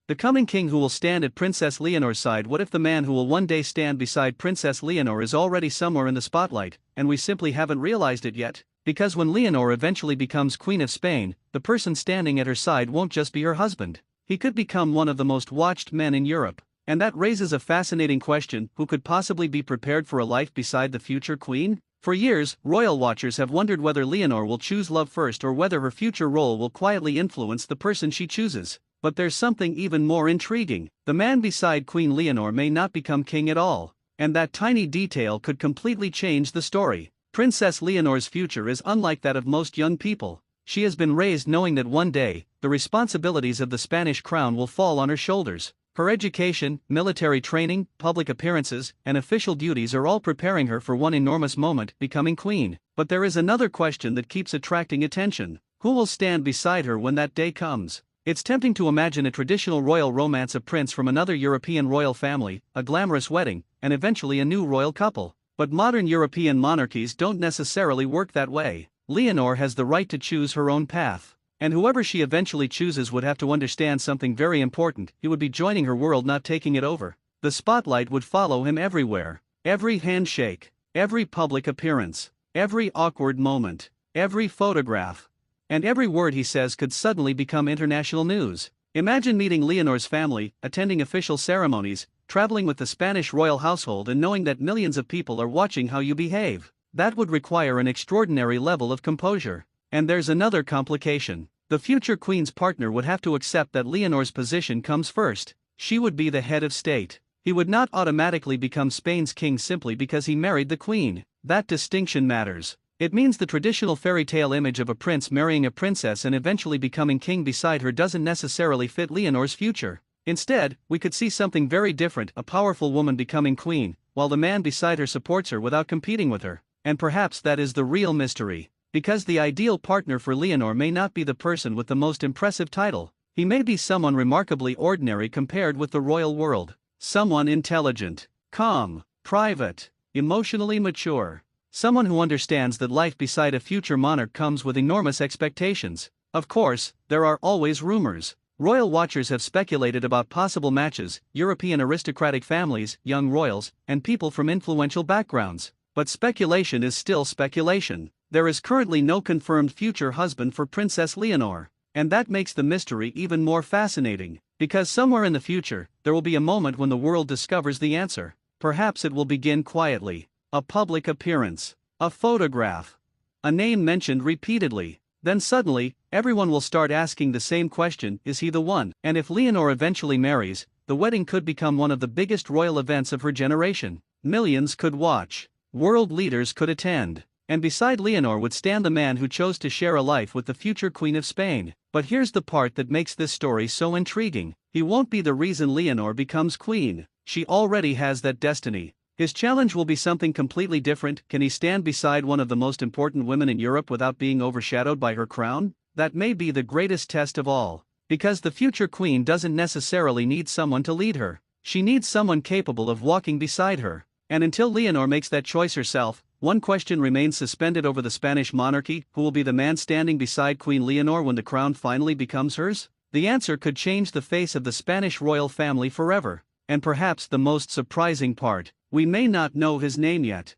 The coming king who will stand at Princess Leonor's side. What if the man who will one day stand beside Princess Leonor is already somewhere in the spotlight, and we simply haven't realized it yet? Because when Leonor eventually becomes Queen of Spain, the person standing at her side won't just be her husband. He could become one of the most watched men in Europe. And that raises a fascinating question: who could possibly be prepared for a life beside the future queen? For years, royal watchers have wondered whether Leonor will choose love first or whether her future role will quietly influence the person she chooses. But there's something even more intriguing. The man beside Queen Leonor may not become king at all. And that tiny detail could completely change the story. Princess Leonor's future is unlike that of most young people. She has been raised knowing that one day, the responsibilities of the Spanish crown will fall on her shoulders. Her education, military training, public appearances, and official duties are all preparing her for one enormous moment: becoming queen. But there is another question that keeps attracting attention: who will stand beside her when that day comes? It's tempting to imagine a traditional royal romance: a prince from another European royal family, a glamorous wedding, and eventually a new royal couple. But modern European monarchies don't necessarily work that way. Leonor has the right to choose her own path. And whoever she eventually chooses would have to understand something very important: he would be joining her world, not taking it over. The spotlight would follow him everywhere. Every handshake, every public appearance, every awkward moment, every photograph, and every word he says could suddenly become international news. Imagine meeting Leonor's family, attending official ceremonies, traveling with the Spanish royal household, and knowing that millions of people are watching how you behave. That would require an extraordinary level of composure. And there's another complication. The future queen's partner would have to accept that Leonor's position comes first. She would be the head of state. He would not automatically become Spain's king simply because he married the queen. That distinction matters. It means the traditional fairy tale image of a prince marrying a princess and eventually becoming king beside her doesn't necessarily fit Leonor's future. Instead, we could see something very different: a powerful woman becoming queen, while the man beside her supports her without competing with her. And perhaps that is the real mystery. Because the ideal partner for Leonor may not be the person with the most impressive title. He may be someone remarkably ordinary compared with the royal world. Someone intelligent, calm, private, emotionally mature. Someone who understands that life beside a future monarch comes with enormous expectations. Of course, there are always rumors. Royal watchers have speculated about possible matches: European aristocratic families, young royals, and people from influential backgrounds. But speculation is still speculation. There is currently no confirmed future husband for Princess Leonor. And that makes the mystery even more fascinating. Because somewhere in the future, there will be a moment when the world discovers the answer. Perhaps it will begin quietly. A public appearance, a photograph, a name mentioned repeatedly. Then suddenly, everyone will start asking the same question: is he the one? And if Leonor eventually marries, the wedding could become one of the biggest royal events of her generation. Millions could watch. World leaders could attend. And beside Leonor would stand the man who chose to share a life with the future Queen of Spain. But here's the part that makes this story so intriguing. He won't be the reason Leonor becomes queen. She already has that destiny. His challenge will be something completely different. Can he stand beside one of the most important women in Europe without being overshadowed by her crown? That may be the greatest test of all. Because the future queen doesn't necessarily need someone to lead her. She needs someone capable of walking beside her. And until Leonor makes that choice herself, one question remains suspended over the Spanish monarchy: who will be the man standing beside Queen Leonor when the crown finally becomes hers? The answer could change the face of the Spanish royal family forever. And perhaps the most surprising part: we may not know his name yet.